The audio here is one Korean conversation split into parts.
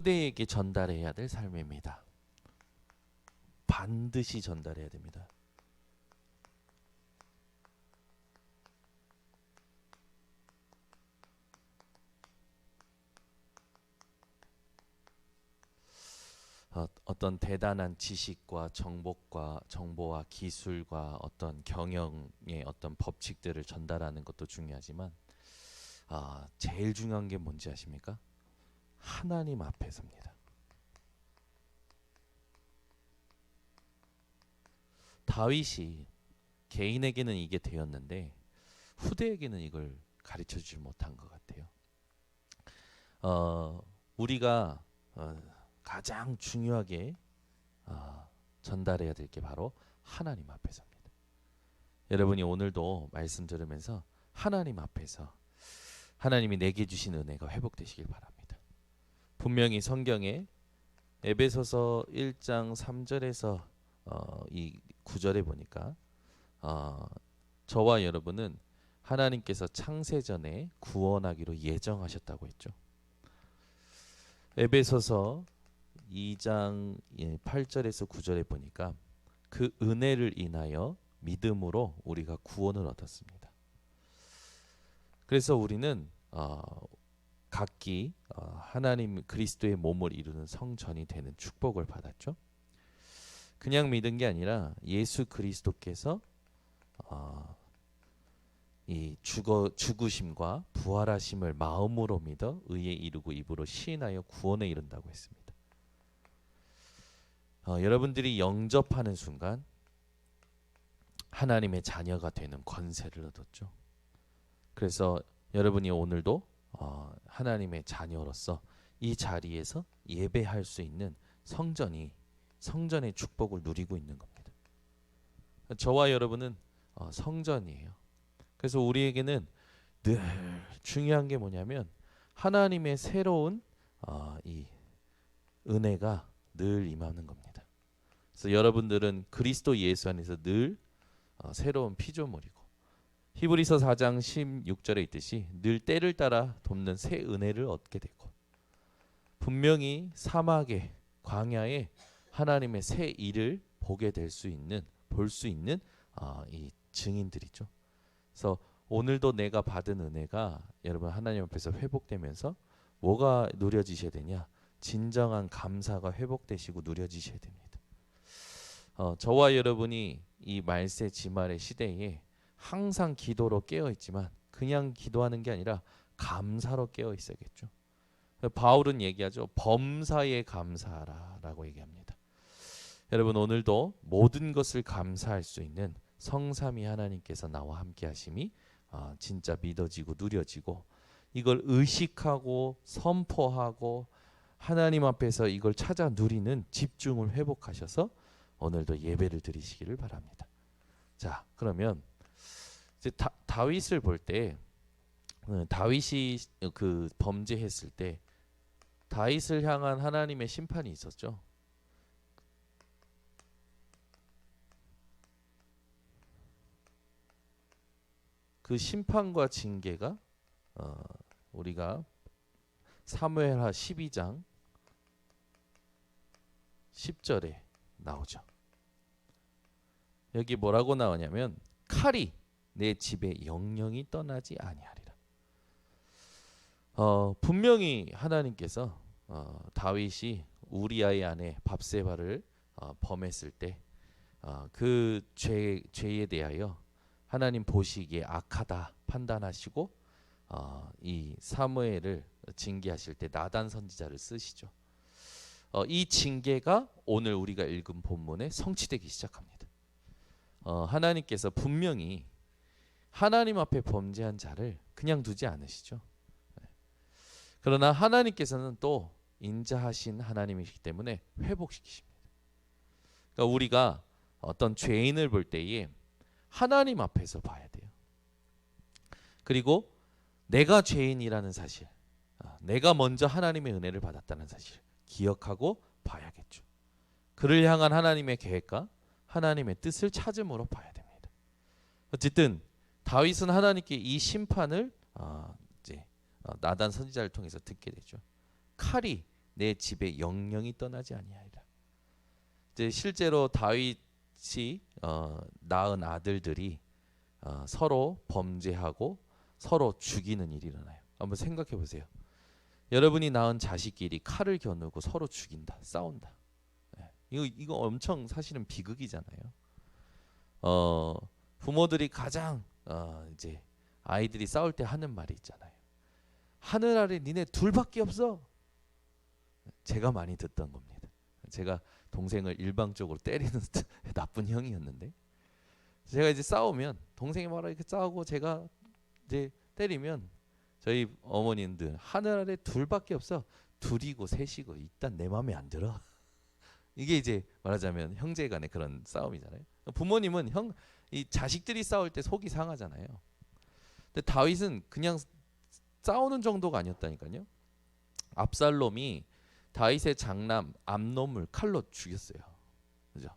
후대에게 전달해야 될 삶입니다. 반드시 전달해야 됩니다. 어떤 대단한 지식과 정보와 기술과 어떤 경영의 어떤 법칙들을 전달하는 것도 중요하지만 제일 중요한 게 뭔지 아십니까? 하나님 앞에서입니다. 다윗이 개인에게는 이게 되었는데 후대에게는 이걸 가르쳐주지 못한 것 같아요. 우리가 가장 중요하게 전달해야 될 게 바로 하나님 앞에서입니다. 여러분이 오늘도 말씀 들으면서 하나님 앞에서 하나님이 내게 주신 은혜가 회복되시길 바랍니다. 분명히 성경에 에베소서 1장 3절에서 이 9절에 보니까 저와 여러분은 하나님께서 창세전에 구원하기로 예정하셨다고 했죠. 에베소서 2장 8절에서 9절에 보니까 그 은혜를 인하여 믿음으로 우리가 구원을 얻었습니다. 그래서 우리는 각기 하나님 그리스도의 몸을 이루는 성전이 되는 축복을 받았죠. 그냥 믿은 게 아니라 예수 그리스도께서 이 죽으심과 부활하심을 마음으로 믿어 의에 이르고 입으로 시인하여 구원에 이른다고 했습니다. 여러분들이 영접하는 순간 하나님의 자녀가 되는 권세를 얻었죠. 그래서 여러분이 오늘도 하나님의 자녀로서 이 자리에서 예배할 수 있는 성전의 축복을 누리고 있는 겁니다. 저와 여러분은 성전이에요. 그래서 우리에게는 늘 중요한 게 뭐냐면 하나님의 새로운 이 은혜가 늘 임하는 겁니다. 그래서 여러분들은 그리스도 예수 안에서 늘 새로운 피조물이고 히브리서 4장 16절에 있듯이 늘 때를 따라 돕는 새 은혜를 얻게 되고 분명히 사막에 광야에 하나님의 새 일을 보게 될 수 있는 볼 수 있는 이 증인들이죠. 그래서 오늘도 내가 받은 은혜가 여러분 하나님 앞에서 회복되면서 뭐가 누려지셔야 되냐? 진정한 감사가 회복되시고 누려지셔야 됩니다. 저와 여러분이 이 말세 지말의 시대에 항상 기도로 깨어 있지만 그냥 기도하는 게 아니라 감사로 깨어 있어야겠죠. 바울은 얘기하죠. 범사에 감사하라라고 얘기합니다. 여러분 오늘도 모든 것을 감사할 수 있는 성삼위 하나님께서 나와 함께 하심이 진짜 믿어지고 누려지고 이걸 의식하고 선포하고 하나님 앞에서 이걸 찾아 누리는 집중을 회복하셔서 오늘도 예배를 드리시기를 바랍니다. 자, 그러면 이제 다윗을 볼 때 다윗이 그 범죄했을 때 다윗을 향한 하나님의 심판이 있었죠. 그 심판과 징계가 우리가 사무엘하 12장 10절에 나오죠. 여기 뭐라고 나오냐면 칼이 내 집에 영영이 떠나지 아니하리라. 분명히 하나님께서 다윗이 우리아의 아내 밥세바를 범했을 때 그 죄에 대하여 하나님 보시기에 악하다 판단하시고 이 사무엘을 징계하실 때 나단 선지자를 쓰시죠. 이 징계가 오늘 우리가 읽은 본문에 성취되기 시작합니다. 하나님께서 분명히 하나님 앞에 범죄한 자를 그냥 두지 않으시죠. 그러나 하나님께서는 또 인자하신 하나님이시기 때문에 회복시키십니다. 그러니까 우리가 어떤 죄인을 볼 때에 하나님 앞에서 봐야 돼요. 그리고 내가 죄인이라는 사실, 내가 먼저 하나님의 은혜를 받았다는 사실 기억하고 봐야겠죠. 그를 향한 하나님의 계획과 하나님의 뜻을 찾음으로 봐야 됩니다. 어쨌든 다윗은 하나님께 이 심판을 이제 나단 선지자를 통해서 듣게 되죠. 칼이 내 집에 영영이 떠나지 아니하리라. 이제 실제로 다윗이 낳은 아들들이 서로 범죄하고 서로 죽이는 일이 일어나요. 한번 생각해 보세요. 여러분이 낳은 자식끼리 칼을 겨누고 서로 죽인다, 싸운다. 이거 엄청 사실은 비극이잖아요. 부모들이 가장 이제 아이들이 싸울 때 하는 말이 있잖아요. 하늘 아래 니네 둘밖에 없어. 제가 많이 듣던 겁니다. 제가 동생을 일방적으로 때리는 나쁜 형이었는데, 제가 이제 싸우면 동생이 막 이렇게 싸우고 제가 이제 때리면 저희 어머님들 하늘 아래 둘밖에 없어. 둘이고 셋이고 일단 내 마음에 안 들어. 이게 이제 말하자면 형제간의 그런 싸움이잖아요. 부모님은 이 자식들이 싸울 때 속이 상하잖아요. 근데 다윗은 그냥 싸우는 정도가 아니었다니까요. 압살롬이 다윗의 장남 암논을 칼로 죽였어요. 그죠?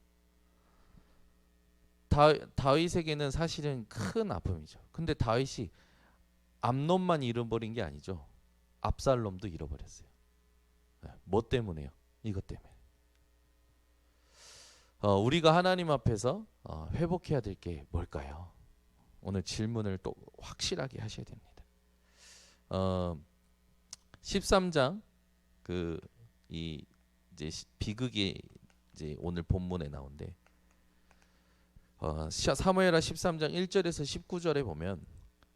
다윗에게는 사실은 큰 아픔이죠. 근데 다윗이 암논만 잃어버린 게 아니죠. 압살롬도 잃어버렸어요. 뭐 때문에요? 이것 때문에. 우리가 하나님 앞에서 회복해야 될 게 뭘까요? 오늘 질문을 또 확실하게 하셔야 됩니다. 13장 이제 비극이 이제 오늘 본문에 나오는데, 사무엘하 13장 1절에서 19절에 보면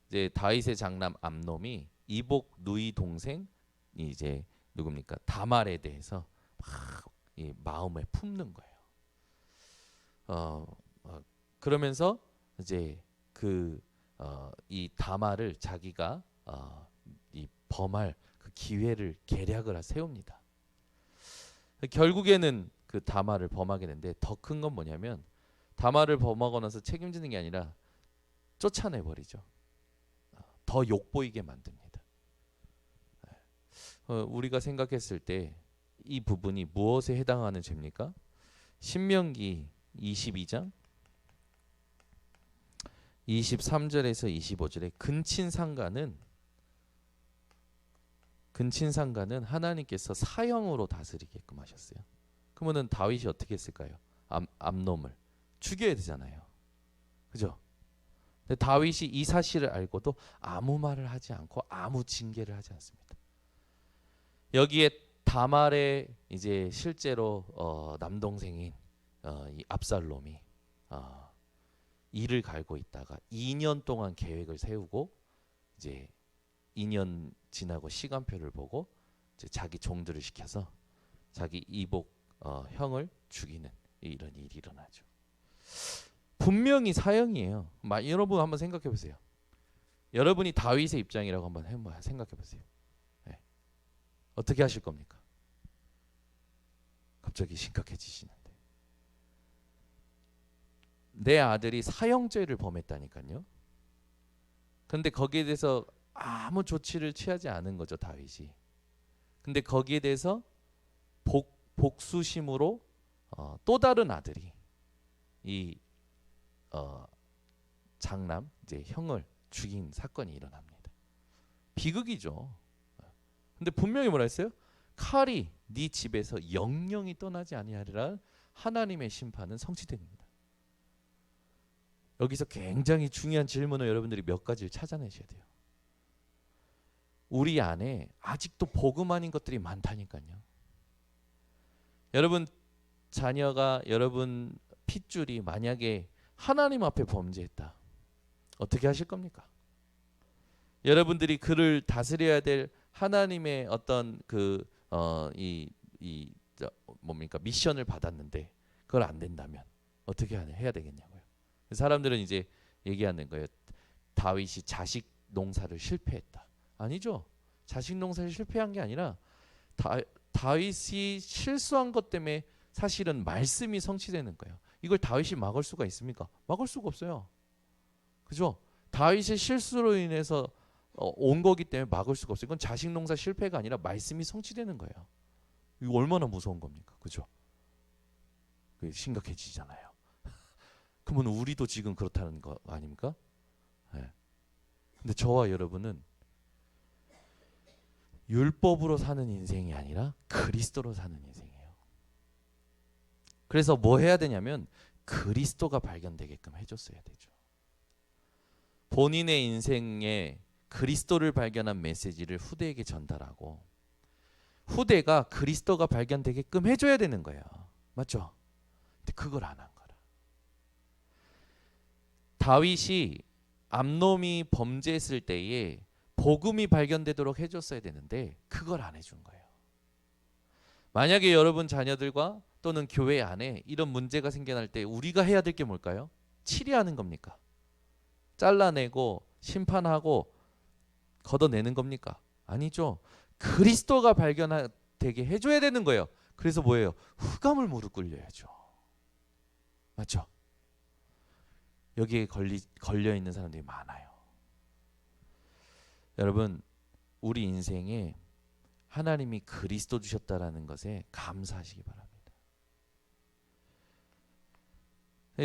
이제 다윗의 장남 암놈이 이복 누이 동생이 이제 누굽니까? 다말에 대해서 막 이 마음에 품는 거예요. 그러면서 이제 이 다말을 자기가 이 범할 그 기회를 계략을 세웁니다. 결국에는 그 다말을 범하게 되는데, 더 큰 건 뭐냐면 다말을 범하고 나서 책임지는 게 아니라 쫓아내 버리죠. 더 욕보이게 만듭니다. 우리가 생각했을 때 이 부분이 무엇에 해당하는 죄입니까? 신명기 22장 23절에서 25절에 근친상간은 하나님께서 사형으로 다스리게끔 하셨어요. 그러면은 다윗이 어떻게 했을까요? 암놈을 죽여야 되잖아요. 그죠? 근데 다윗이 이 사실을 알고도 아무 말을 하지 않고 아무 징계를 하지 않습니다. 여기에 다말의 이제 실제로 남동생인 이 압살롬이 이를 갈고 있다가 2년 동안 계획을 세우고 이제 2년 지나고 시간표를 보고 이제 자기 종들을 시켜서 자기 이복 형을 죽이는 이런 일이 일어나죠. 분명히 사형이에요. 여러분 한번 생각해 보세요. 여러분이 다윗의 입장이라고 한번 생각해 보세요. 네. 어떻게 하실 겁니까? 갑자기 심각해지시는데, 내 아들이 사형죄를 범했다니까요. 근데 거기에 대해서 아무 조치를 취하지 않은 거죠, 다윗이. 근데 거기에 대해서 복수심으로 또 다른 아들이 이 장남 이제 형을 죽인 사건이 일어납니다. 비극이죠. 근데 분명히 뭐라 했어요? 칼이 네 집에서 영영이 떠나지 아니하리라. 하나님의 심판은 성취됩니다. 여기서 굉장히 중요한 질문을 여러분들이 몇 가지를 찾아내셔야 돼요. 우리 안에 아직도 복음 아닌 것들이 많다니까요. 여러분 자녀가, 여러분 핏줄이 만약에 하나님 앞에 범죄했다, 어떻게 하실 겁니까? 여러분들이 그를 다스려야 될 하나님의 어떤 뭡니까? 미션을 받았는데 그걸 안 된다면 어떻게 해야 되겠냐고요. 사람들은 이제 얘기하는 거예요. 다윗이 자식 농사를 실패했다. 아니죠. 자식 농사를 실패한 게 아니라 다윗이 실수한 것 때문에 사실은 말씀이 성취되는 거예요. 이걸 다윗이 막을 수가 있습니까? 막을 수가 없어요. 그죠? 다윗의 실수로 인해서 온 거기 때문에 막을 수가 없어요. 이건 자식 농사 실패가 아니라 말씀이 성취되는 거예요. 이거 얼마나 무서운 겁니까? 그죠? 심각해지잖아요. 그러면 우리도 지금 그렇다는 거 아닙니까? 네. 근데 저와 여러분은 율법으로 사는 인생이 아니라 그리스도로 사는 인생이에요. 그래서 뭐 해야 되냐면 그리스도가 발견되게끔 해줬어야 되죠. 본인의 인생에 그리스도를 발견한 메시지를 후대에게 전달하고 후대가 그리스도가 발견되게끔 해줘야 되는 거예요. 맞죠? 근데 그걸 안 한 거라. 다윗이 암놈이 범죄했을 때에 복음이 발견되도록 해줬어야 되는데 그걸 안 해준 거예요. 만약에 여러분 자녀들과 또는 교회 안에 이런 문제가 생겨날 때 우리가 해야 될 게 뭘까요? 치리하는 겁니까? 잘라내고 심판하고 걷어내는 겁니까? 아니죠. 그리스도가 발견되게 해줘야 되는 거예요. 그래서 뭐예요? 흑암을 무릎 꿇려야죠. 맞죠? 여기에 걸려 있는 사람들이 많아요. 여러분, 우리 인생에 하나님이 그리스도 주셨다라는 것에 감사하시기 바랍니다.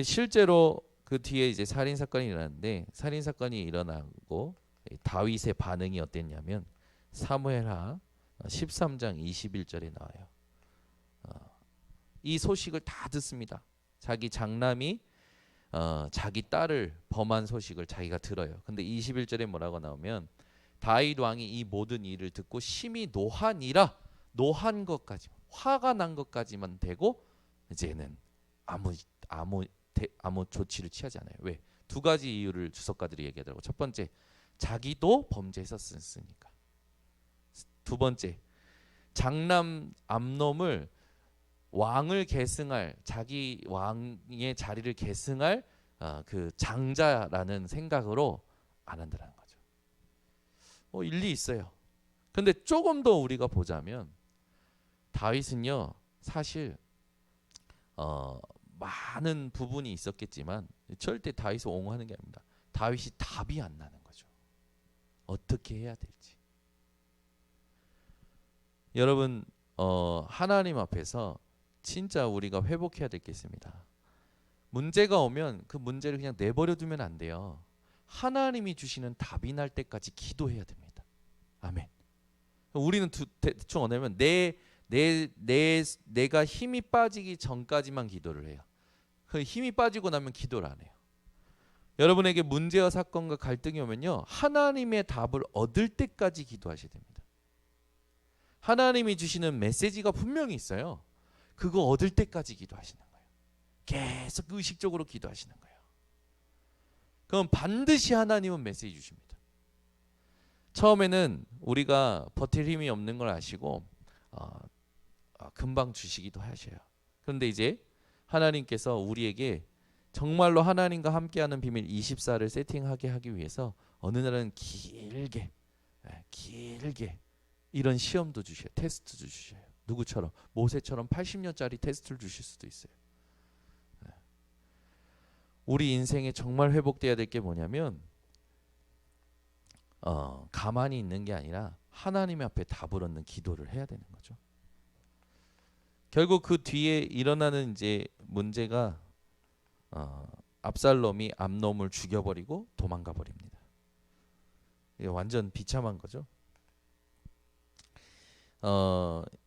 실제로 그 뒤에 이제 살인 사건이 일어났는데 살인 사건이 일어나고 다윗의 반응이 어땠냐면 사무엘하 13장 21절에 나와요. 이 소식을 다 듣습니다. 자기 장남이 자기 딸을 범한 소식을 자기가 들어요. 근데 21절에 뭐라고 나오면 다윗 왕이 이 모든 일을 듣고 심히 노하니라. 노한 것까지 화가 난 것까지만 되고 이제는 아무 조치를 취하지 않아요. 왜? 두 가지 이유를 주석가들이 얘기하더라고. 첫 번째, 자기도 범죄했었으니까. 두 번째, 장남 암놈을 왕을 계승할 자기 왕의 자리를 계승할 그 장자라는 생각으로 안 한다는 거죠. 일리 있어요. 근데 조금 더 우리가 보자면 다윗은요 사실 많은 부분이 있었겠지만 절대 다윗을 옹호하는 게 아닙니다. 다윗이 답이 안 나는 거죠. 어떻게 해야 될지. 여러분 하나님 앞에서 진짜 우리가 회복해야 될 게 있습니다. 문제가 오면 그 문제를 그냥 내버려 두면 안 돼요. 하나님이 주시는 답이 날 때까지 기도해야 됩니다. 아멘. 우리는 대충 뭐냐면 내가 힘이 빠지기 전까지만 기도를 해요. 그 힘이 빠지고 나면 기도를 안 해요. 여러분에게 문제와 사건과 갈등이 오면요 하나님의 답을 얻을 때까지 기도하셔야 됩니다. 하나님이 주시는 메시지가 분명히 있어요. 그거 얻을 때까지 기도하시는 거예요. 계속 의식적으로 기도하시는 거예요. 그럼 반드시 하나님은 메시지 주십니다. 처음에는 우리가 버틸 힘이 없는 걸 아시고 금방 주시기도 하셔요. 그런데 이제 하나님께서 우리에게 정말로 하나님과 함께하는 비밀 24를 세팅하게 하기 위해서 어느 날은 길게 이런 시험도 주셔요. 테스트도 주셔요. 누구처럼? 모세처럼 80년짜리 테스트를 주실 수도 있어요. 우리 인생에 정말 회복돼야 될 게 뭐냐면 가만히 있는 게 아니라 하나님 앞에 답을 얻는 기도를 해야 되는 거죠. 결국 그 뒤에 일어나는 이제 문제가 압살롬이 암놈을 죽여버리고 도망가 버립니다. 이게 완전 비참한 거죠.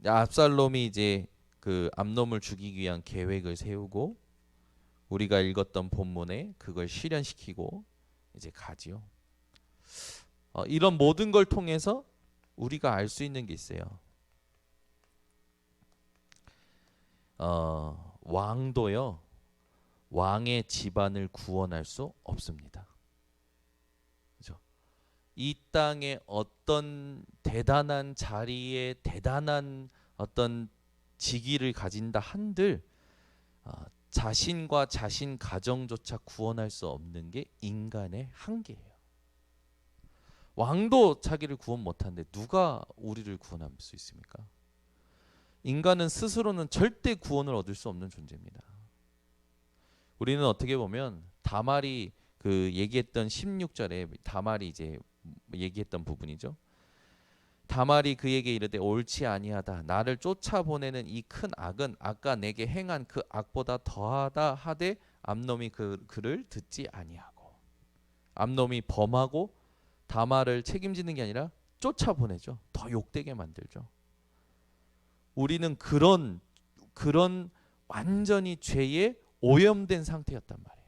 압살롬이 이제 그 암놈을 죽이기 위한 계획을 세우고 우리가 읽었던 본문에 그걸 실현시키고 이제 가지요. 이런 모든 걸 통해서 우리가 알 수 있는 게 있어요. 왕도요 왕의 집안을 구원할 수 없습니다. 그렇죠? 이 땅에 어떤 대단한 자리에 대단한 어떤 직위를 가진다 한들 자신과 자신 가정조차 구원할 수 없는 게 인간의 한계예요. 왕도 자기를 구원 못하는데 누가 우리를 구원할 수 있습니까? 인간은 스스로는 절대 구원을 얻을 수 없는 존재입니다. 우리는 어떻게 보면 다말이 그 얘기했던 16절에 다말이 이제 얘기했던 부분이죠. 다말이 그에게 이르되 옳지 아니하다. 나를 쫓아보내는 이 큰 악은 아까 내게 행한 그 악보다 더하다 하되 암놈이 그를 듣지 아니하고 암놈이 범하고 다말을 책임지는 게 아니라 쫓아보내죠. 더 욕되게 만들죠. 우리는 그런 완전히 죄에 오염된 상태였단 말이에요.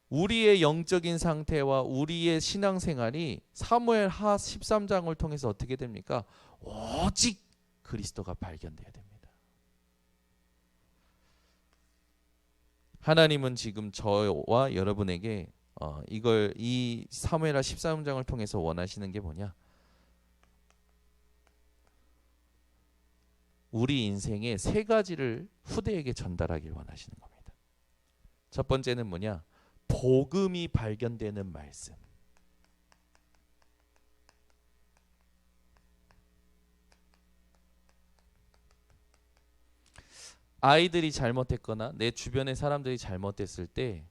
우리의 영적인 상태와 우리의 신앙생활이 사무엘하 13장을 통해서 어떻게 됩니까? 오직 그리스도가 발견돼야 됩니다. 하나님은 지금 저와 여러분에게 이 사무엘하 13장을 통해서 원하시는 게 뭐냐? 우리 인생의 세 가지를 후대에게 전달하길 원하시는 겁니다. 첫 번째는 뭐냐? 복음이 발견되는 말씀. 아이들이 잘못했거나 내 주변의 사람들이 잘못했을 때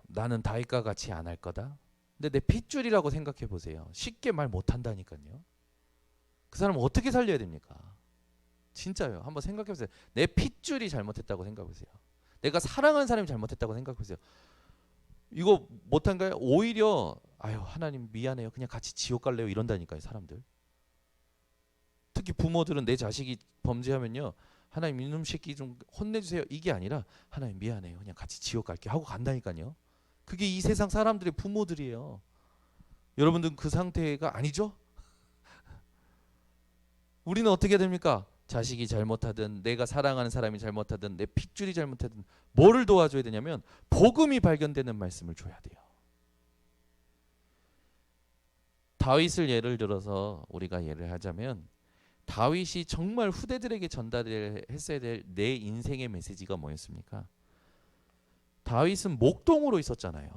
나는 다윗과 같이 안 할 거다. 근데 내 핏줄이라고 생각해 보세요. 쉽게 말 못한다니까요. 그 사람 어떻게 살려야 됩니까? 진짜요. 한번 생각해 보세요. 내 핏줄이 잘못했다고 생각해 보세요. 내가 사랑하는 사람이 잘못했다고 생각해 보세요. 이거 못한가요? 오히려 하나님 미안해요. 그냥 같이 지옥 갈래요. 이런다니까요. 사람들. 특히 부모들은 내 자식이 범죄하면요. 하나님 이놈 새끼 좀 혼내주세요. 이게 아니라 하나님 미안해요. 그냥 같이 지옥 갈게요. 하고 간다니까요. 그게 이 세상 사람들의 부모들이에요. 여러분들은 그 상태가 아니죠? 우리는 어떻게 됩니까? 자식이 잘못하든 내가 사랑하는 사람이 잘못하든 내 핏줄이 잘못하든 뭐를 도와줘야 되냐면 복음이 발견되는 말씀을 줘야 돼요. 다윗을 예를 들어서 우리가 예를 하자면 다윗이 정말 후대들에게 전달했어야 될 내 인생의 메시지가 뭐였습니까? 다윗은 목동으로 있었잖아요.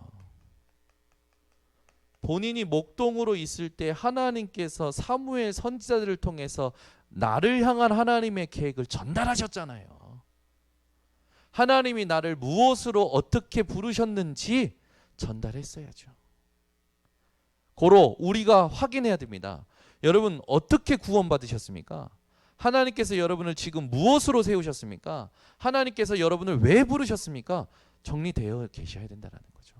본인이 목동으로 있을 때 하나님께서 사무엘 선지자들을 통해서 나를 향한 하나님의 계획을 전달하셨잖아요. 하나님이 나를 무엇으로 어떻게 부르셨는지 전달했어야죠. 고로 우리가 확인해야 됩니다. 여러분 어떻게 구원받으셨습니까? 하나님께서 여러분을 지금 무엇으로 세우셨습니까? 하나님께서 여러분을 왜 부르셨습니까? 정리되어 계셔야 된다는 거죠.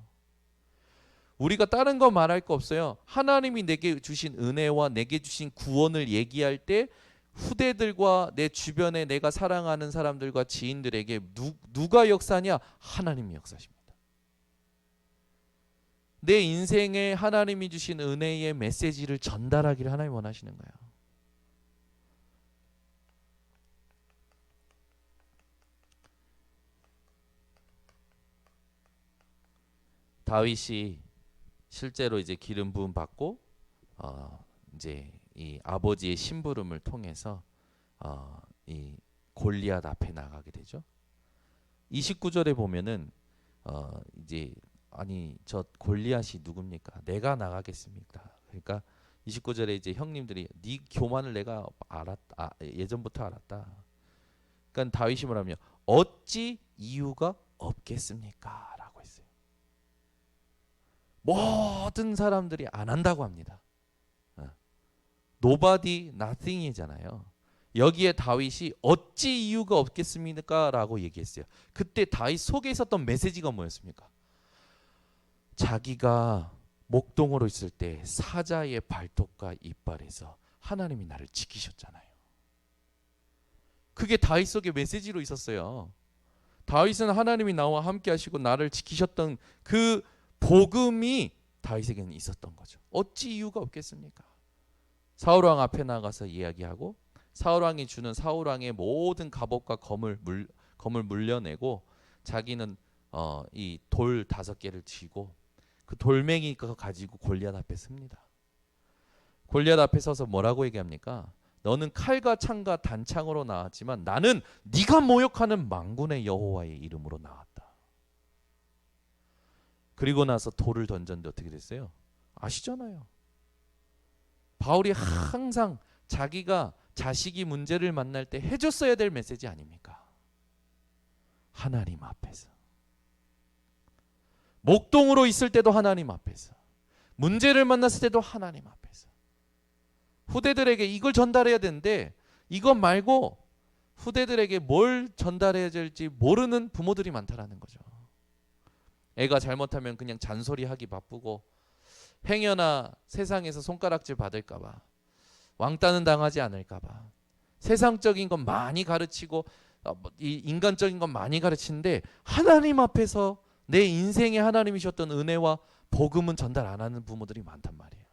우리가 다른 거 말할 거 없어요. 하나님이 내게 주신 은혜와 내게 주신 구원을 얘기할 때 후대들과 내 주변에 내가 사랑하는 사람들과 지인들에게 누가 역사냐? 하나님이 역사십니다. 내 인생에 하나님이 주신 은혜의 메시지를 전달하기를 하나님 원하시는 거예요. 다윗이 실제로 이제 기름 부음 받고 이제 이 아버지의 심부름을 통해서 이 골리앗 앞에 나가게 되죠. 29절에 보면은 이제 저 골리앗이 누굽니까? 내가 나가겠습니까? 그러니까 29절에 이제 형님들이 네 교만을 내가 예전부터 알았다. 그러니까 다윗이 뭐라며 어찌 이유가 없겠습니까? 라고 했어요. 모든 사람들이 안 한다고 합니다. Nobody, nothing이잖아요. 여기에 다윗이 어찌 이유가 없겠습니까? 라고 얘기했어요. 그때 다윗 속에 있었던 메시지가 뭐였습니까? 자기가 목동으로 있을 때 사자의 발톱과 이빨에서 하나님이 나를 지키셨잖아요. 그게 다윗 속의 메시지로 있었어요. 다윗은 하나님이 나와 함께 하시고 나를 지키셨던 그 복음이 다윗에게는 있었던 거죠. 어찌 이유가 없겠습니까? 사울왕 앞에 나가서 이야기하고 사울왕이 주는 사울왕의 모든 갑옷과 검을 물려내고 자기는 이 돌 5개를 쥐고 그 돌멩이 가지고 골리앗 앞에 섭니다. 골리앗 앞에 서서 뭐라고 얘기합니까? 너는 칼과 창과 단창으로 나왔지만 나는 네가 모욕하는 만군의 여호와의 이름으로 나왔다. 그리고 나서 돌을 던졌는데 어떻게 됐어요? 아시잖아요. 바울이 항상 자기가 자식이 문제를 만날 때 해줬어야 될 메시지 아닙니까? 하나님 앞에서. 목동으로 있을 때도 하나님 앞에서. 문제를 만났을 때도 하나님 앞에서. 후대들에게 이걸 전달해야 되는데 이것 말고 후대들에게 뭘 전달해야 될지 모르는 부모들이 많다라는 거죠. 애가 잘못하면 그냥 잔소리하기 바쁘고 행여나 세상에서 손가락질 받을까봐, 왕따는 당하지 않을까봐 세상적인 건 많이 가르치고 이 인간적인 건 많이 가르치는데 하나님 앞에서 내 인생의 하나님이셨던 은혜와 복음은 전달 안 하는 부모들이 많단 말이에요.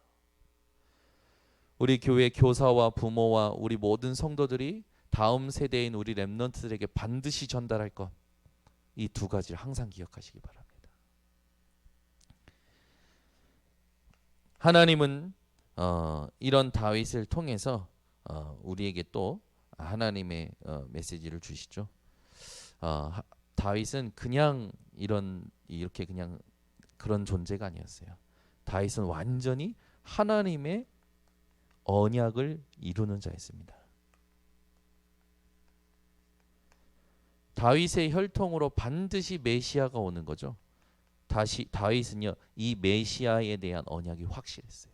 우리 교회 교사와 부모와 우리 모든 성도들이 다음 세대인 우리 렘넌트들에게 반드시 전달할 것, 이 두 가지를 항상 기억하시기 바랍니다. 하나님은 이런 다윗을 통해서 우리에게 또 하나님의 메시지를 주시죠. 다윗은 그냥 이렇게 그냥 그런 존재가 아니었어요. 다윗은 완전히 하나님의 언약을 이루는 자였습니다. 다윗의 혈통으로 반드시 메시아가 오는 거죠. 다윗은요, 이 메시아에 대한 언약이 확실했어요.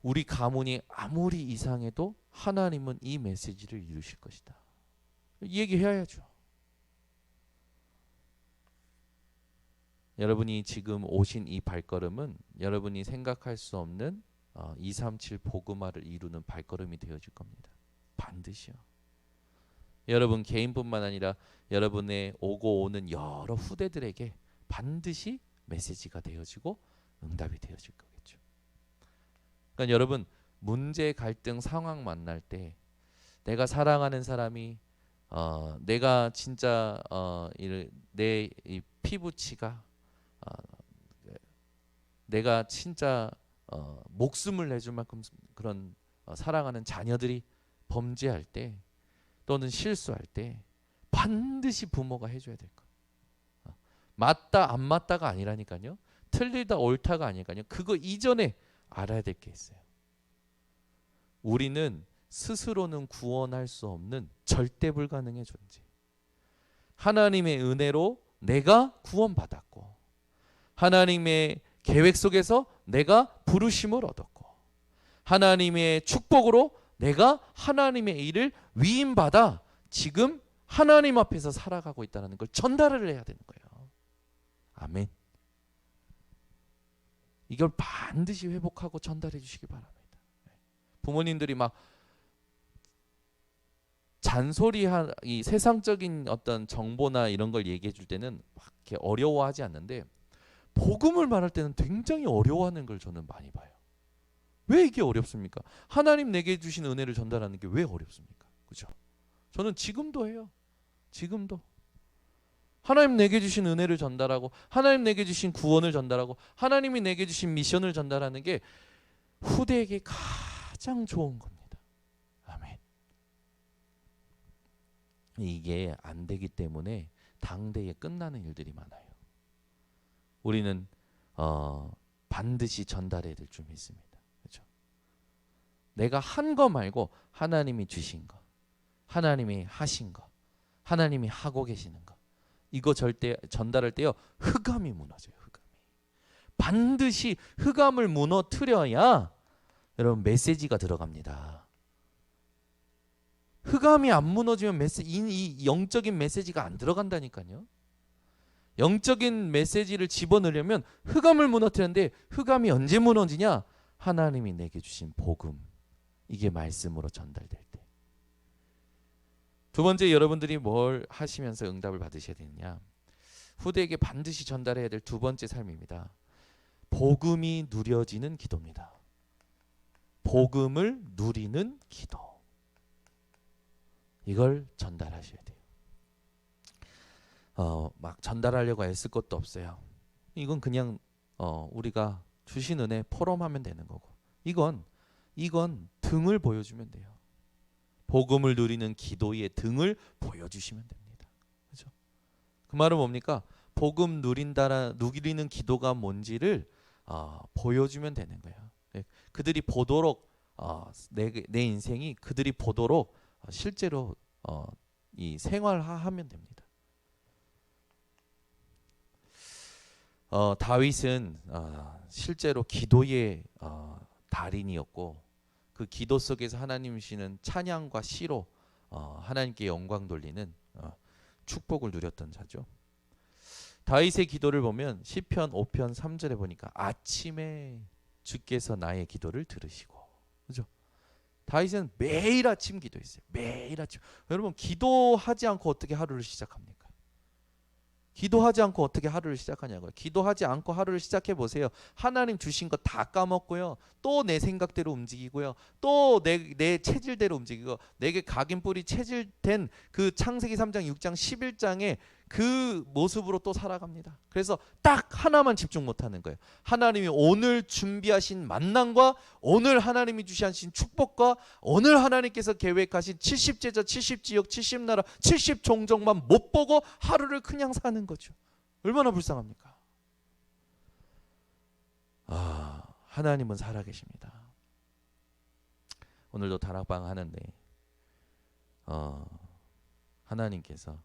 우리 가문이 아무리 이상해도 하나님은 이 메시지를 이루실 것이다. 얘기해야죠. 여러분이 지금 오신 이 발걸음은 여러분이 생각할 수 없는 237 복음화를 이루는 발걸음이 되어질 겁니다. 반드시요. 여러분 개인뿐만 아니라 여러분의 오고 오는 여러 후대들에게 반드시 메시지가 되어지고 응답이 되어질 거겠죠. 그러니까 여러분 문제, 갈등, 상황 만날 때 내가 사랑하는 사람이 내가 진짜 내 이 피부치가 내가 진짜 목숨을 내줄 만큼 그런 사랑하는 자녀들이 범죄할 때 또는 실수할 때 반드시 부모가 해줘야 될 것. 맞다 안 맞다가 아니라니까요. 틀리다 옳다가 아니니까요. 그거 이전에 알아야 될 게 있어요. 우리는 스스로는 구원할 수 없는 절대 불가능의 존재. 하나님의 은혜로 내가 구원받았고 하나님의 계획 속에서 내가 부르심을 얻었고 하나님의 축복으로 내가 하나님의 일을 위임받아 지금 하나님 앞에서 살아가고 있다는 걸 전달을 해야 되는 거예요. 아멘. 이걸 반드시 회복하고 전달해 주시기 바랍니다. 부모님들이 막 이 세상적인 어떤 정보나 이런 걸 얘기해 줄 때는 막 이렇게 어려워하지 않는데 복음을 말할 때는 굉장히 어려워하는 걸 저는 많이 봐요. 왜 이게 어렵습니까? 하나님 내게 주신 은혜를 전달하는 게 왜 어렵습니까? 그죠? 저는 지금도 해요. 지금도. 하나님 내게 주신 은혜를 전달하고 하나님 내게 주신 구원을 전달하고 하나님이 내게 주신 미션을 전달하는 게 후대에게 가장 좋은 겁니다. 아멘. 이게 안 되기 때문에 당대에 끝나는 일들이 많아요. 우리는 반드시 전달해야 될 줄 믿습니다. 그렇죠? 내가 한 거 말고 하나님이 주신 거, 하나님이 하신 거, 하나님이 하고 계시는 거, 이거 절대 전달할 때요 흑암이 무너져요. 흑암이 반드시 흑암을 무너뜨려야 여러분 메시지가 들어갑니다. 흑암이 안 무너지면 이 영적인 메시지가 안 들어간다니까요. 영적인 메시지를 집어넣으려면 흑암을 무너뜨리는데 흑암이 언제 무너지냐? 하나님이 내게 주신 복음, 이게 말씀으로 전달될 때. 두 번째, 여러분들이 뭘 하시면서 응답을 받으셔야 되느냐? 후대에게 반드시 전달해야 될 두 번째 삶입니다. 복음이 누려지는 기도입니다. 복음을 누리는 기도. 이걸 전달하셔야 돼요. 막 전달하려고 애쓸 것도 없어요. 이건 그냥 우리가 주신 은혜 포럼하면 되는 거고, 이건 등을 보여주면 돼요. 복음을 누리는 기도의 등을 보여주시면 됩니다. 그렇죠? 그 말은 뭡니까? 복음 누리는 기도가 뭔지를 보여주면 되는 거예요. 그들이 보도록 내 인생이 그들이 보도록 실제로 이 생활하면 됩니다. 다윗은 실제로 기도의 달인이었고 그 기도 속에서 하나님이시는 찬양과 시로 하나님께 영광 돌리는 축복을 누렸던 자죠. 다윗의 기도를 보면 시편 5편 3절에 보니까 아침에 주께서 나의 기도를 들으시고, 그죠? 다윗은 매일 아침 기도했어요. 매일 아침. 여러분, 기도하지 않고 어떻게 하루를 시작합니까? 기도하지 않고 어떻게 하루를 시작하냐고요. 기도하지 않고 하루를 시작해 보세요. 하나님 주신 거 다 까먹고요. 또 내 생각대로 움직이고요. 또 내 체질대로 움직이고, 내게 각인뿌리 체질된 그 창세기 3장, 6장, 11장에 그 모습으로 또 살아갑니다. 그래서 딱 하나만 집중 못하는 거예요. 하나님이 오늘 준비하신 만남과 오늘 하나님이 주신 축복과 오늘 하나님께서 계획하신 70제자, 70지역, 70나라, 70종족만 못 보고 하루를 그냥 사는 거죠. 얼마나 불쌍합니까? 하나님은 살아계십니다. 오늘도 다락방 하는데 하나님께서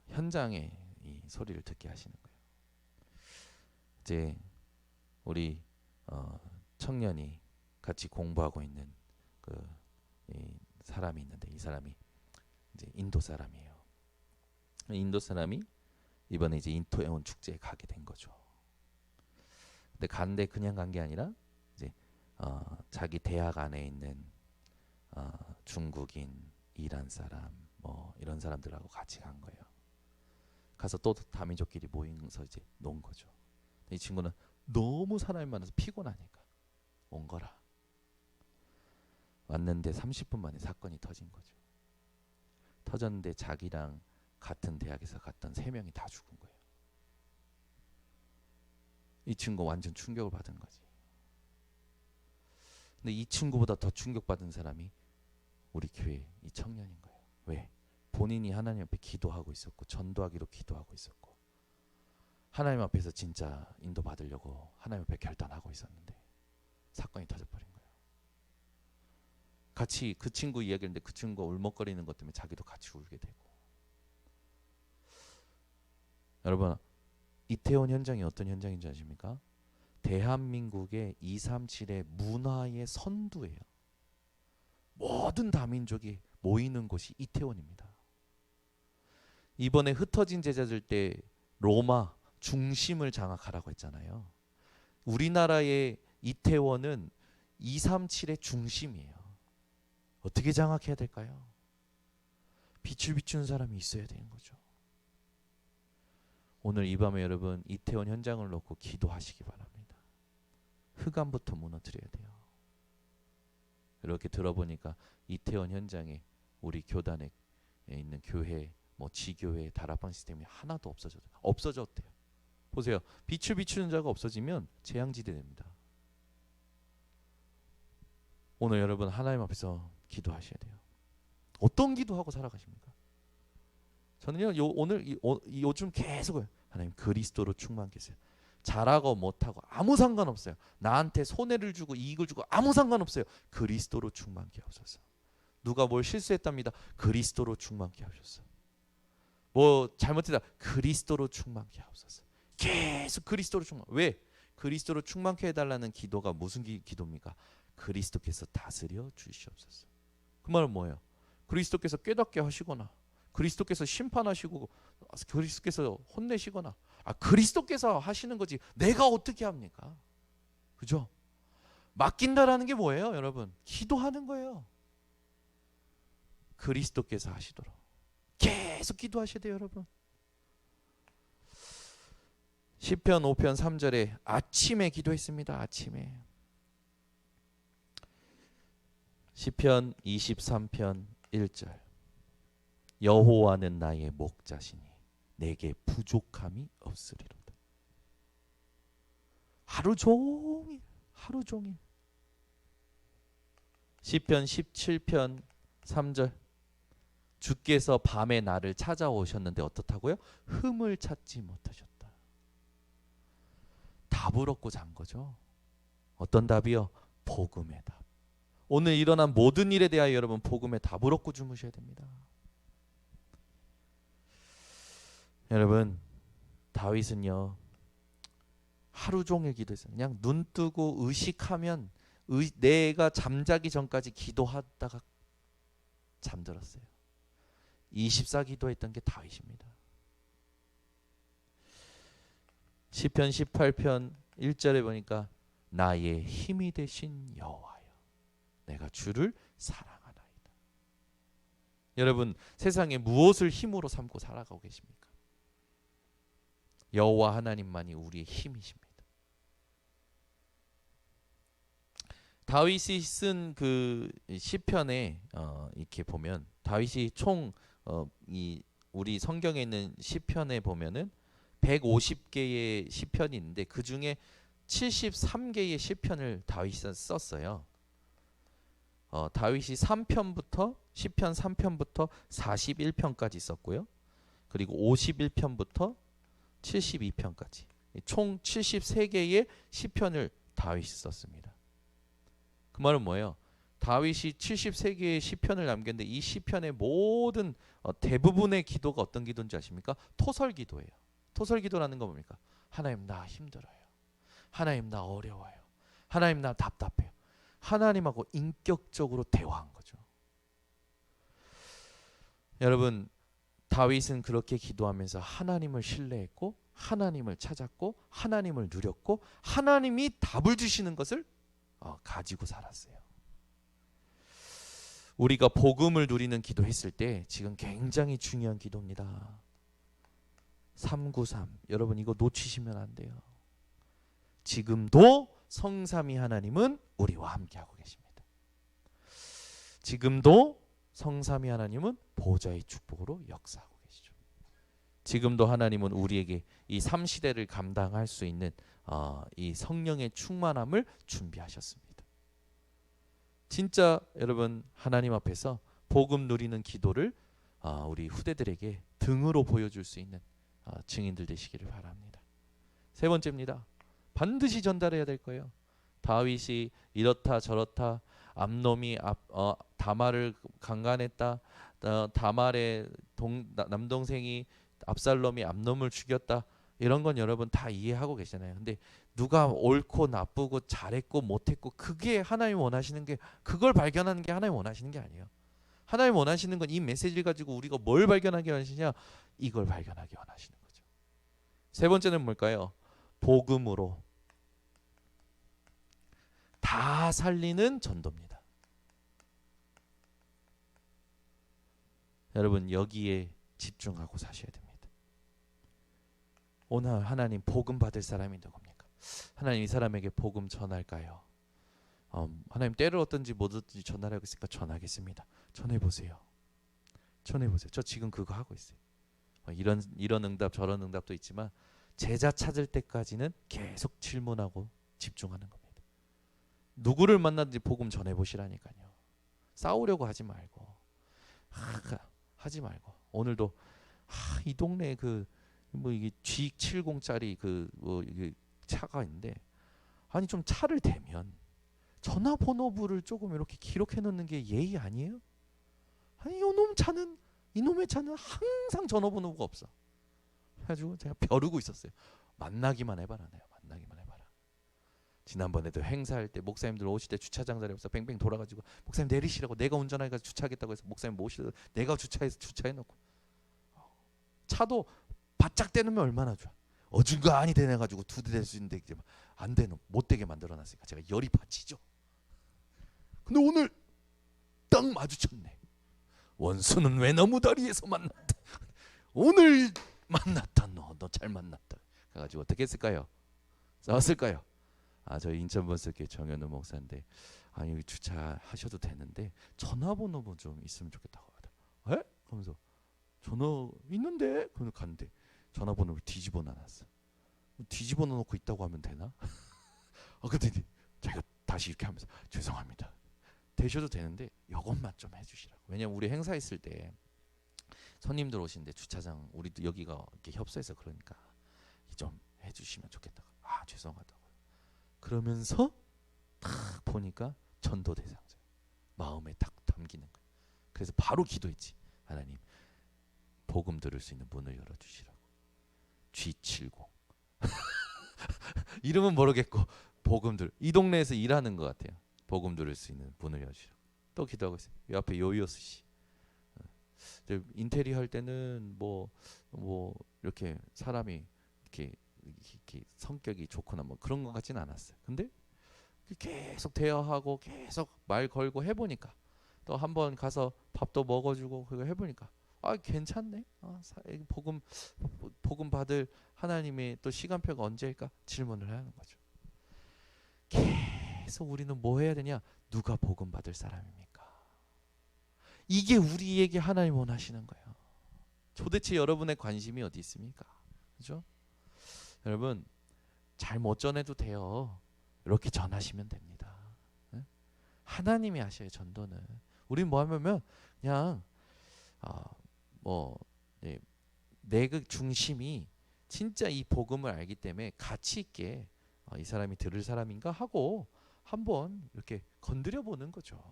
현장에 이 소리를 듣게 하시는 거예요. 이제 우리 청년이 같이 공부하고 있는 이 사람이 있는데, 이 사람이 이제 인도 사람이에요. 인도 사람이 이번에 이제 인토에온 축제에 가게 된 거죠. 근데 간데 그냥 간 게 아니라 이제 자기 대학 안에 있는 중국인, 이란 사람, 뭐 이런 사람들하고 같이 간 거예요. 가서 또 다민족끼리 모이면서 이제 논 거죠. 이 친구는 너무 사람이 많아서 피곤하니까 온 거라. 왔는데 30분 만에 사건이 터진 거죠. 터졌는데 자기랑 같은 대학에서 갔던 3명이 다 죽은 거예요. 이 친구 완전 충격을 받은 거지. 근데 이 친구보다 더 충격받은 사람이 우리 교회 이 청년인 거예요. 왜? 본인이 하나님 앞에 기도하고 있었고, 전도하기로 기도하고 있었고, 하나님 앞에서 진짜 인도 받으려고 하나님 앞에 결단하고 있었는데 사건이 터져버린 거예요. 같이 그 친구 이야기했는데 그 친구가 울먹거리는 것 때문에 자기도 같이 울게 되고. 여러분, 이태원 현장이 어떤 현장인지 아십니까? 대한민국의 237의 문화의 선두예요. 모든 다민족이 모이는 곳이 이태원입니다. 이번에 흩어진 제자들 때 로마 중심을 장악하라고 했잖아요. 우리나라의 이태원은 237의 중심이에요. 어떻게 장악해야 될까요? 빛을 비추는 사람이 있어야 되는 거죠. 오늘 이 밤에 여러분 이태원 현장을 놓고 기도하시기 바랍니다. 흑암부터 무너뜨려야 돼요. 이렇게 들어보니까 이태원 현장에 우리 교단에 있는 교회, 뭐 지교회, 다락방 시스템이 하나도 없어졌대요. 보세요. 빛을 비추는 자가 없어지면 재앙지대 됩니다. 오늘 여러분 하나님 앞에서 기도하셔야 돼요. 어떤 기도하고 살아가십니까? 저는요 요즘 계속 하나님 그리스도로 충만케 하세요. 잘하고 못하고 아무 상관없어요. 나한테 손해를 주고 이익을 주고 아무 상관없어요. 그리스도로 충만케 하소서. 누가 뭘 실수했답니다. 그리스도로 충만케 하소서. 뭐 잘못했다. 그리스도로 충만케 하소서. 계속 그리스도로 충만. 왜? 그리스도로 충만케 해달라는 기도가 무슨 기도입니까? 그리스도께서 다스려 주시옵소서. 그 말은 뭐예요? 그리스도께서 깨닫게 하시거나, 그리스도께서 심판하시고, 그리스도께서 혼내시거나, 그리스도께서 하시는 거지 내가 어떻게 합니까? 그죠? 맡긴다라는 게 뭐예요, 여러분? 기도하는 거예요. 그리스도께서 하시도록 계속 기도하셔야 돼요, 여러분. 시편 5편 3절에 아침에 기도했습니다. 아침에. 시편 23편 1절 여호와는 나의 목자시니 내게 부족함이 없으리로다. 하루 종일 시편 17편 3절 주께서 밤에 나를 찾아오셨는데 어떻다고요? 흠을 찾지 못하셨다. 답을 얻고 잔 거죠. 어떤 답이요? 복음의 답. 오늘 일어난 모든 일에 대하여 여러분 복음의 답을 얻고 주무셔야 됩니다. 여러분, 다윗은요 하루 종일 기도했어요. 그냥 눈 뜨고 의식하면 내가 잠자기 전까지 기도하다가 잠들었어요. 24 기도했던 게 다윗입니다. 시편 18편 1절에 보니까 나의 힘이 되신 여호와여 내가 주를 사랑하나이다. 여러분 세상에 무엇을 힘으로 삼고 살아가고 계십니까? 여호와 하나님만이 우리의 힘이십니다. 다윗이 쓴 그 시편에 이렇게 보면 다윗이 총 우리 성경에 있는 시편에 보면은 150개의 시편이 있는데 그 중에 73개의 시편을 다윗이 썼어요. 다윗이 3편부터 시편 3편부터 41편까지 썼고요. 그리고 51편부터 72편까지 총 73개의 시편을 다윗이 썼습니다. 그 말은 뭐예요? 다윗이 73개의 시편을 남겼는데 이 시편의 모든 대부분의 기도가 어떤 기도인지 아십니까? 토설 기도예요. 토설 기도라는 건 뭡니까? 하나님 나 힘들어요. 하나님 나 어려워요. 하나님 나 답답해요. 하나님하고 인격적으로 대화한 거죠. 여러분 다윗은 그렇게 기도하면서 하나님을 신뢰했고 하나님을 찾았고 하나님을 누렸고 하나님이 답을 주시는 것을 가지고 살았어요. 우리가 복음을 누리는 기도했을 때 지금 굉장히 중요한 기도입니다. 393 여러분 이거 놓치시면 안 돼요. 지금도 성삼위 하나님은 우리와 함께하고 계십니다. 지금도 성삼위 하나님은 보좌의 축복으로 역사하고 계시죠. 지금도 하나님은 우리에게 이 3시대를 감당할 수 있는 이 성령의 충만함을 준비하셨습니다. 진짜 여러분 하나님 앞에서 복음 누리는 기도를 우리 후대들에게 등으로 보여줄 수 있는 증인들 되시기를 바랍니다. 세 번째입니다. 반드시 전달해야 될 거예요. 다윗이 이렇다 저렇다 암놈이 다말을 강간했다. 다말의 남동생이 압살롬이 암놈을 죽였다. 이런 건 여러분 다 이해하고 계시잖아요. 근데 누가 옳고 나쁘고 잘했고 못했고 그게 하나님 원하시는 게 그걸 발견하는 게 하나님 원하시는 게 아니에요. 하나님 원하시는 건 이 메시지를 가지고 우리가 뭘 발견하기 원하시냐? 이걸 발견하기 원하시는 거죠. 세 번째는 뭘까요? 복음으로 다 살리는 전도입니다. 여러분 여기에 집중하고 사셔야 됩니다. 오늘 하나님 복음 받을 사람이 누굽니까? 하나님 이 사람에게 복음 전할까요? 하나님 때를 얻든지 못 얻든지 전하라고 했으니까 전하겠습니다. 전해보세요. 전해보세요. 저 지금 그거 하고 있어요. 이런 응답 저런 응답도 있지만 제자 찾을 때까지는 계속 질문하고 집중하는 겁니다. 누구를 만나든지 복음 전해보시라니까요. 싸우려고 하지 말고 하지 말고 오늘도 이 동네에 이게 G70짜리 이게 차가 있는데 아니 좀 차를 대면 전화번호부를 조금 이렇게 기록해 놓는 게 예의 아니에요? 아니 이놈의 차는 항상 전화번호가 없어. 그래가지고 제가 벼르고 있었어요. 만나기만 해봐라 내가 만나기만 해봐라. 지난번에도 행사할 때 목사님들 오실 때 주차장 자리 없어 뱅뱅 돌아가지고 목사님 내리시라고 내가 운전하니까 주차하겠다고 해서 목사님 모시다 내가 주차해놓고 차도 바짝 떼놓으면 얼마나 좋아. 어중간히 대내가지고 2대 될 수 있는데 안 되는 못 되게 만들어놨으니까 제가 열이 받치죠. 근데 오늘 딱 마주쳤네. 원수는 왜 너무 다리에서 만났다. 오늘 만났다. 너 잘 만났다. 그래가지고 어떻게 했을까요? 싸웠을까요? 저희 인천 본스교회 정현우 목사인데 여기 주차하셔도 되는데 전화번호 좀 있으면 좋겠다고 하더라. 에? 하면서 전화 있는데? 그러면 갔는데 전화번호를 뒤집어 놔놨어. 뒤집어 놓고 있다고 하면 되나? 근데 제가 다시 이렇게 하면서 죄송합니다. 되셔도 되는데 이것만 좀 해주시라고. 왜냐면 우리 행사 있을 때 손님들 오시는데 주차장 우리도 여기가 이렇게 협소해서 그러니까 좀 해주시면 좋겠다고. 죄송하다고. 그러면서 딱 보니까 전도 대상자 마음에 딱 담기는 거예요. 그래서 바로 기도했지. 하나님 복음 들을 수 있는 문을 열어주시라고. G70 이름은 모르겠고 복음 이 동네에서 일하는 것 같아요. 복음 들을 수 있는 문을 열어주시라고. 또 기도하고 있어요. 이 앞에 요요스 씨 인테리어 할 때는 뭐 이렇게 사람이 이렇게 이렇게 성격이 좋거나 뭐 그런 것 같지는 않았어요. 근데 계속 대화하고 계속 말 걸고 해보니까 또 한번 가서 밥도 먹어주고 그거 해보니까 아 괜찮네. 복음 받을 하나님의 또 시간표가 언제일까 질문을 하는 거죠. 계속 우리는 뭐 해야 되냐? 누가 복음 받을 사람입니까? 이게 우리에게 하나님 원하시는 거예요. 도대체 여러분의 관심이 어디 있습니까? 그죠? 여러분 잘 못 전해도 돼요. 이렇게 전하시면 됩니다. 하나님이 하셔요. 전도는. 우리 뭐 하면 그냥 네, 내 그 중심이 진짜 이 복음을 알기 때문에 가치 있게 이 사람이 들을 사람인가 하고 한번 이렇게 건드려 보는 거죠.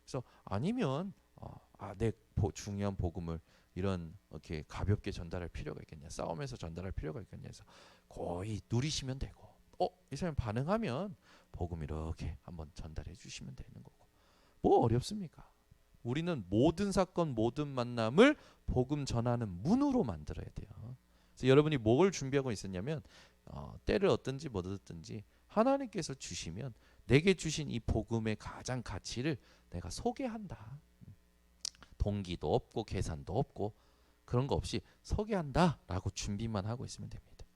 그래서 아니면 내 중요한 복음을 이렇게 가볍게 전달할 필요가 있겠냐, 싸우면서 전달할 필요가 있겠냐 해서 거의 누리시면 되고, 이 사람이 반응하면 복음 이렇게 한번 전달해 주시면 되는 거고, 뭐 어렵습니까? 우리는 모든 사건 모든 만남을 복음 전하는 문으로 만들어야 돼요. 그래서 여러분이 뭘 준비하고 있었냐면 때를 얻든지 못 얻든지 하나님께서 주시면 내게 주신 이 복음의 가장 가치를 내가 소개한다. 동기도 없고 계산도 없고 그런 거 없이 소개한다 라고 준비만 하고 있으면 됩니다.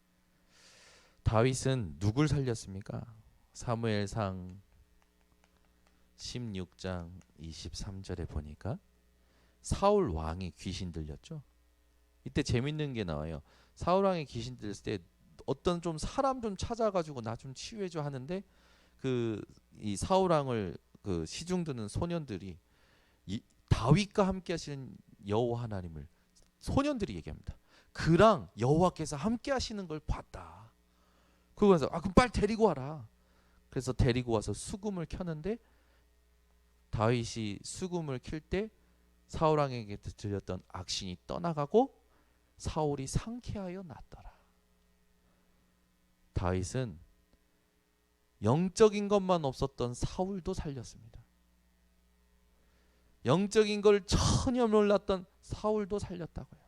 다윗은 누굴 살렸습니까? 사무엘상 16장 23절에 보니까 사울 왕이 귀신 들렸죠. 이때 재밌는 게 나와요. 사울 왕이 귀신 들렸을 때 어떤 좀 사람 좀 찾아가지고 나 좀 치유해줘 하는데 이 사울 왕을 시중 드는 소년들이 다윗과 함께 하시는 여호와 하나님을 소년들이 얘기합니다. 그랑 여호와께서 함께 하시는 걸 봤다. 그러면서 그럼 빨리 데리고 와라. 그래서 데리고 와서 수금을 켰는데 다윗이 수금을 켤 때 사울 왕에게 들렸던 악신이 떠나가고 사울이 상쾌하여 났더라. 다윗은 영적인 것만 없었던 사울도 살렸습니다. 영적인 걸 전혀 몰랐던 사울도 살렸다고요.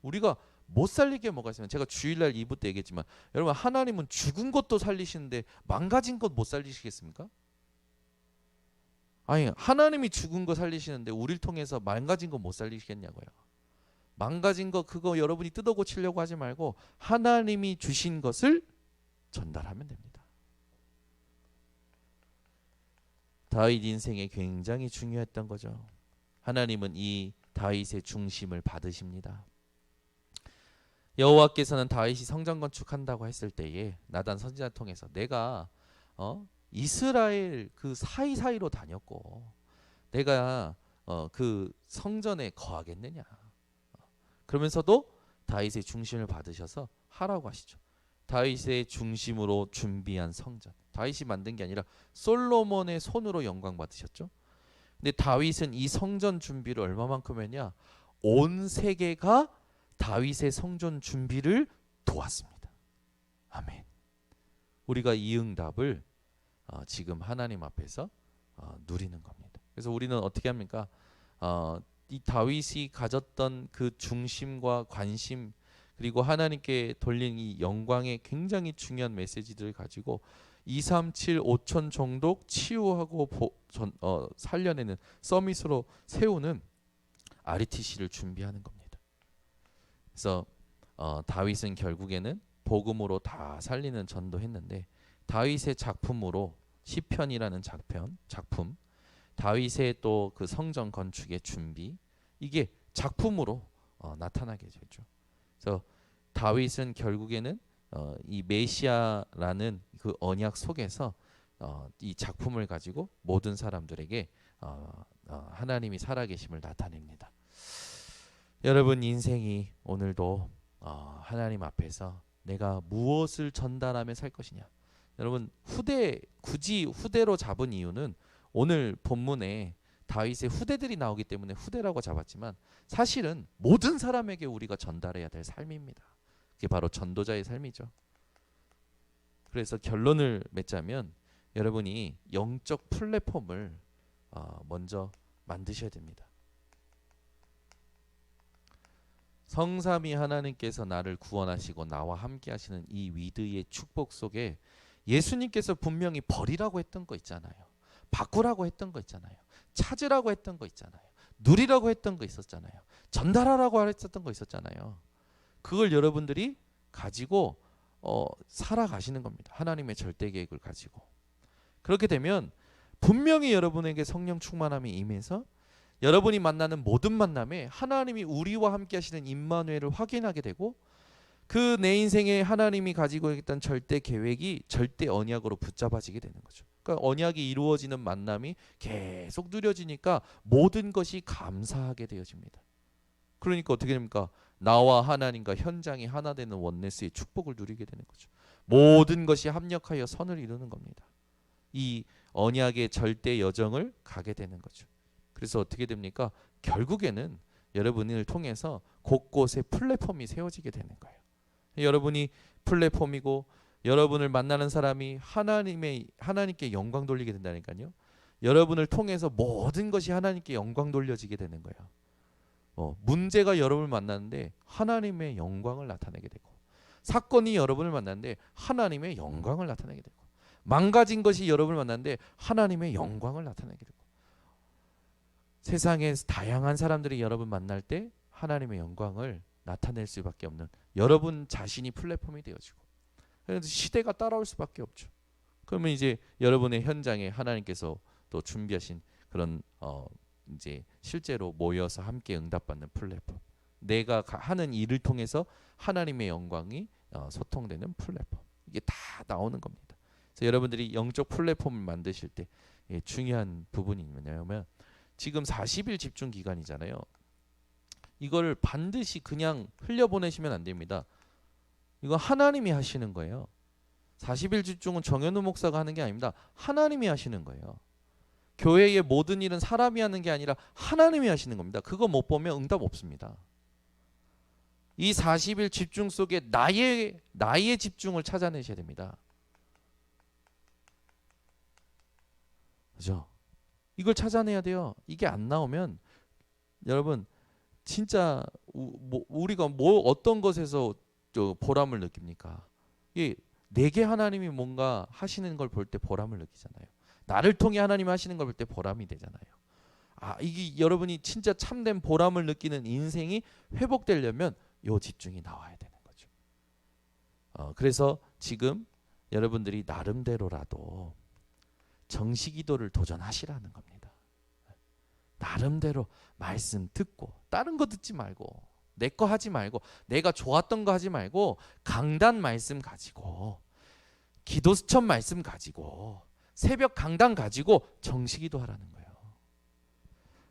우리가 못 살리게 뭐가 있으면 제가 주일날 2부 때 얘기했지만 여러분 하나님은 죽은 것도 살리시는데 망가진 것 못 살리시겠습니까? 아니 하나님이 죽은 거 살리시는데 우리를 통해서 망가진 거 못 살리시겠냐고요. 망가진 거 그거 여러분이 뜯어 고치려고 하지 말고 하나님이 주신 것을 전달하면 됩니다. 다윗 인생에 굉장히 중요했던 거죠. 하나님은 이 다윗의 중심을 받으십니다. 여호와께서는 다윗이 성전 건축한다고 했을 때에 나단 선지자를 통해서 내가 이스라엘 그 사이사이로 다녔고 내가 그 성전에 거하겠느냐. 그러면서도 다윗의 중심을 받으셔서 하라고 하시죠. 다윗의 중심으로 준비한 성전. 다윗이 만든 게 아니라 솔로몬의 손으로 영광 받으셨죠. 근데 다윗은 이 성전 준비를 얼마만큼 했냐? 온 세계가 다윗의 성전 준비를 도왔습니다. 아멘. 우리가 이 응답을 지금 하나님 앞에서 누리는 겁니다. 그래서 우리는 어떻게 합니까? 이 다윗이 가졌던 그 중심과 관심 그리고 하나님께 돌린 이 영광의 굉장히 중요한 메시지들을 가지고 237 5천 정독 치유하고 살려내는 서밋으로 세우는 RTC를 준비하는 겁니다. 그래서 다윗은 결국에는 복음으로 다 살리는 전도했는데 다윗의 작품으로 시편이라는 작품 다윗의 또 그 성전 건축의 준비 이게 작품으로 나타나게 되죠. 그래서 다윗은 결국에는 이 메시아라는 그 언약 속에서 이 작품을 가지고 모든 사람들에게 하나님이 살아계심을 나타냅니다. 여러분 인생이 오늘도 하나님 앞에서 내가 무엇을 전달하며 살 것이냐. 여러분 굳이 후대로 잡은 이유는 오늘 본문에 다윗의 후대들이 나오기 때문에 후대라고 잡았지만 사실은 모든 사람에게 우리가 전달해야 될 삶입니다. 그게 바로 전도자의 삶이죠. 그래서 결론을 맺자면 여러분이 영적 플랫폼을 먼저 만드셔야 됩니다. 성삼위 하나님께서 나를 구원하시고 나와 함께 하시는 이 위드의 축복 속에 예수님께서 분명히 버리라고 했던 거 있잖아요. 바꾸라고 했던 거 있잖아요. 찾으라고 했던 거 있잖아요. 누리라고 했던 거 있었잖아요. 전달하라고 했었던 거 있었잖아요. 그걸 여러분들이 가지고 살아가시는 겁니다. 하나님의 절대 계획을 가지고. 그렇게 되면 분명히 여러분에게 성령 충만함이 임해서 여러분이 만나는 모든 만남에 하나님이 우리와 함께 하시는 임마누엘을 확인하게 되고 그 내 인생에 하나님이 가지고 있던 절대 계획이 절대 언약으로 붙잡아지게 되는 거죠. 그러니까 언약이 이루어지는 만남이 계속 누려지니까 모든 것이 감사하게 되어집니다. 그러니까 어떻게 됩니까? 나와 하나님과 현장이 하나 되는 원네스의 축복을 누리게 되는 거죠. 모든 것이 합력하여 선을 이루는 겁니다. 이 언약의 절대 여정을 가게 되는 거죠. 그래서 어떻게 됩니까? 결국에는 여러분을 통해서 곳곳에 플랫폼이 세워지게 되는 거예요. 여러분이 플랫폼이고 여러분을 만나는 사람이 하나님께 영광 돌리게 된다니까요. 여러분을 통해서 모든 것이 하나님께 영광 돌려지게 되는 거예요. 문제가 여러분을 만나는데 하나님의 영광을 나타내게 되고 사건이 여러분을 만나는데 하나님의 영광을 나타내게 되고 망가진 것이 여러분을 만나는데 하나님의 영광을 나타내게 되고 세상에 다양한 사람들이 여러분 만날 때 하나님의 영광을 나타낼 수밖에 없는 여러분 자신이 플랫폼이 되어지고 그래서 시대가 따라올 수밖에 없죠. 그러면 이제 여러분의 현장에 하나님께서 또 준비하신 그런 이제 실제로 모여서 함께 응답받는 플랫폼, 내가 하는 일을 통해서 하나님의 영광이 소통되는 플랫폼, 이게 다 나오는 겁니다. 그래서 여러분들이 영적 플랫폼을 만드실 때 중요한 부분이 뭐냐면 지금 40일 집중 기간이잖아요. 이걸 반드시 그냥 흘려보내시면 안 됩니다. 이거 하나님이 하시는 거예요. 40일 집중은 정현우 목사가 하는 게 아닙니다. 하나님이 하시는 거예요. 교회의 모든 일은 사람이 하는 게 아니라 하나님이 하시는 겁니다. 그거 못 보면 응답 없습니다. 이 40일 집중 속에 나의 집중을 찾아내셔야 됩니다. 그죠? 이걸 찾아내야 돼요. 이게 안 나오면 여러분 진짜 우리가 어떤 것에서 보람을 느낍니까? 이게 내게 하나님이 뭔가 하시는 걸 볼 때 보람을 느끼잖아요. 나를 통해 하나님이 하시는 걸 볼 때 보람이 되잖아요. 이게 여러분이 진짜 참된 보람을 느끼는 인생이 회복되려면 요 집중이 나와야 되는 거죠. 그래서 지금 여러분들이 나름대로라도 정시기도를 도전하시라는 겁니다. 나름대로 말씀 듣고 다른 거 듣지 말고 내 거 하지 말고 내가 좋았던 거 하지 말고 강단 말씀 가지고 기도 수첩 말씀 가지고 새벽 강단 가지고 정시기도 하라는 거예요.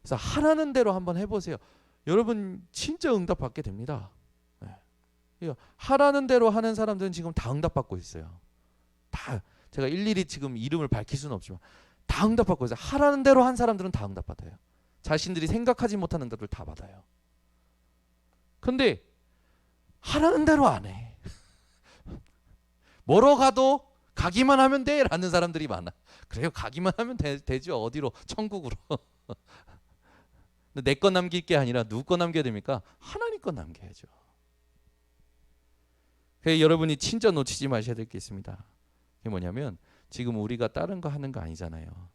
그래서 하라는 대로 한번 해보세요. 여러분 진짜 응답받게 됩니다. 하라는 대로 하는 사람들은 지금 다 응답받고 있어요. 다 제가 일일이 지금 이름을 밝힐 수는 없지만 다 응답받고 있어요. 하라는 대로 한 사람들은 다 응답받아요. 자신들이 생각하지 못한 응답을 다 받아요. 근데 하라는 대로 안 해. 뭐로 가도 가기만 하면 돼 라는 사람들이 많아. 그래요, 가기만 하면 되죠. 어디로? 천국으로. 내 거 남길 게 아니라 누구 거 남겨야 됩니까? 하나님 거 남겨야죠. 그래서 여러분이 진짜 놓치지 마셔야 될 게 있습니다. 그게 뭐냐면 지금 우리가 다른 거 하는 거 아니잖아요.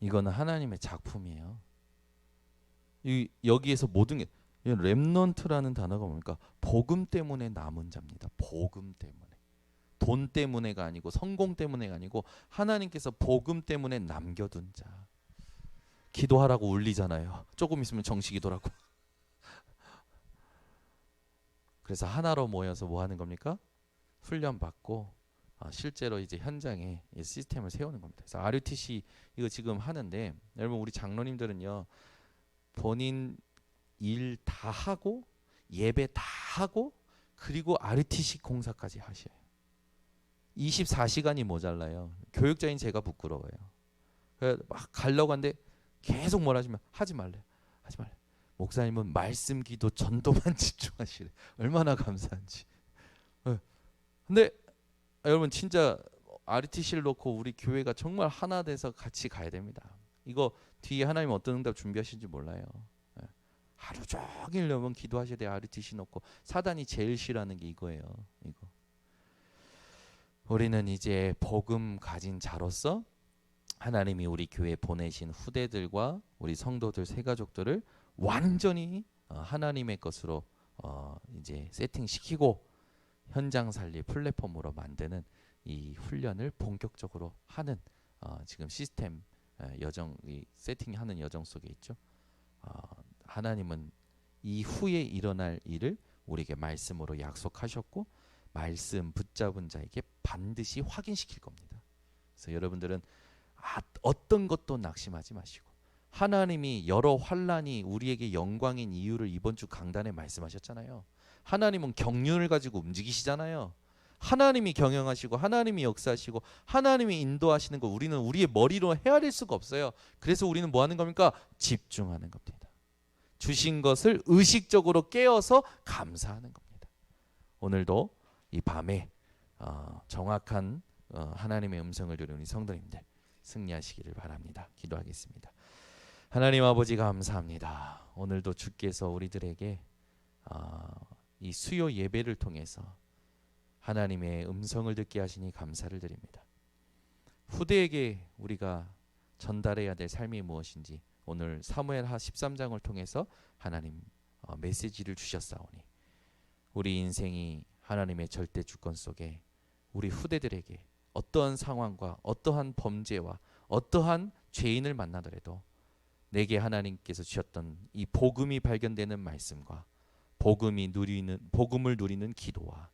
이거는 하나님의 작품이에요. 여기에서 모든 게 렘넌트라는 단어가 뭡니까? 복음 때문에 남은 자입니다. 복음 때문에. 돈 때문에가 아니고 성공 때문에가 아니고 하나님께서 복음 때문에 남겨둔 자. 기도하라고 울리잖아요. 조금 있으면 정시기도라고. 그래서 하나로 모여서 뭐 하는 겁니까? 훈련 받고 실제로 이제 현장에 시스템을 세우는 겁니다. 그래서 RUTC 이거 지금 하는데 여러분 우리 장로님들은요 본인 일 다 하고 예배 다 하고 그리고 RUTC 공사까지 하셔요. 24시간이 모자라요. 교육자인 제가 부끄러워요. 그래서 막 가려고 하는데 계속 뭐라 하시면 하지 말래. 목사님은 말씀 기도 전도만 집중하시래. 얼마나 감사한지. 근데 여러분 진짜 RTC를 놓고 우리 교회가 정말 하나 돼서 같이 가야 됩니다. 이거 뒤에 하나님 어떤 응답 준비하실지 몰라요. 하루 종일 여러분 기도하셔야 돼요. RUTC 놓고. 사단이 제일 싫어하는 게 이거예요. 이거. 우리는 이제 복음 가진 자로서 하나님이 우리 교회에 보내신 후대들과 우리 성도들 새가족들을 완전히 하나님의 것으로 이제 세팅시키고 현장 살리 플랫폼으로 만드는 이 훈련을 본격적으로 하는 지금 시스템 여정, 이 세팅하는 여정 속에 있죠. 하나님은 이 후에 일어날 일을 우리에게 말씀으로 약속하셨고 말씀 붙잡은 자에게 반드시 확인시킬 겁니다. 그래서 여러분들은 어떤 것도 낙심하지 마시고, 하나님이 여러 환란이 우리에게 영광인 이유를 이번 주 강단에 말씀하셨잖아요. 하나님은 경륜을 가지고 움직이시잖아요. 하나님이 경영하시고 하나님이 역사하시고 하나님이 인도하시는 거 우리는 우리의 머리로 헤아릴 수가 없어요. 그래서 우리는 뭐 하는 겁니까? 집중하는 겁니다. 주신 것을 의식적으로 깨어서 감사하는 겁니다. 오늘도 이 밤에 정확한 하나님의 음성을 들은 우리 성도님들 승리하시기를 바랍니다. 기도하겠습니다. 하나님 아버지 감사합니다. 오늘도 주께서 우리들에게 이 수요 예배를 통해서 하나님의 음성을 듣게 하시니 감사를 드립니다. 후대에게 우리가 전달해야 될 삶이 무엇인지 오늘 사무엘하 13장을 통해서 하나님 메시지를 주셨사오니 우리 인생이 하나님의 절대 주권 속에 우리 후대들에게 어떠한 상황과 어떠한 범죄와 어떠한 죄인을 만나더라도 내게 하나님께서 주셨던 이 복음이 발견되는 말씀과 복음을 누리는 기도와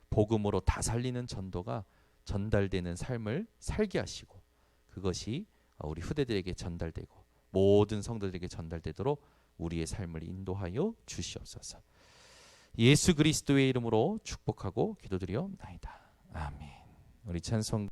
복음으로 다 살리는 전도가 전달되는 삶을 살게 하시고 그것이 우리 후대들에게 전달되고 모든 성도들에게 전달되도록 우리의 삶을 인도하여 주시옵소서. 예수 그리스도의 이름으로 축복하고 기도드리옵나이다. 아멘. 우리 찬송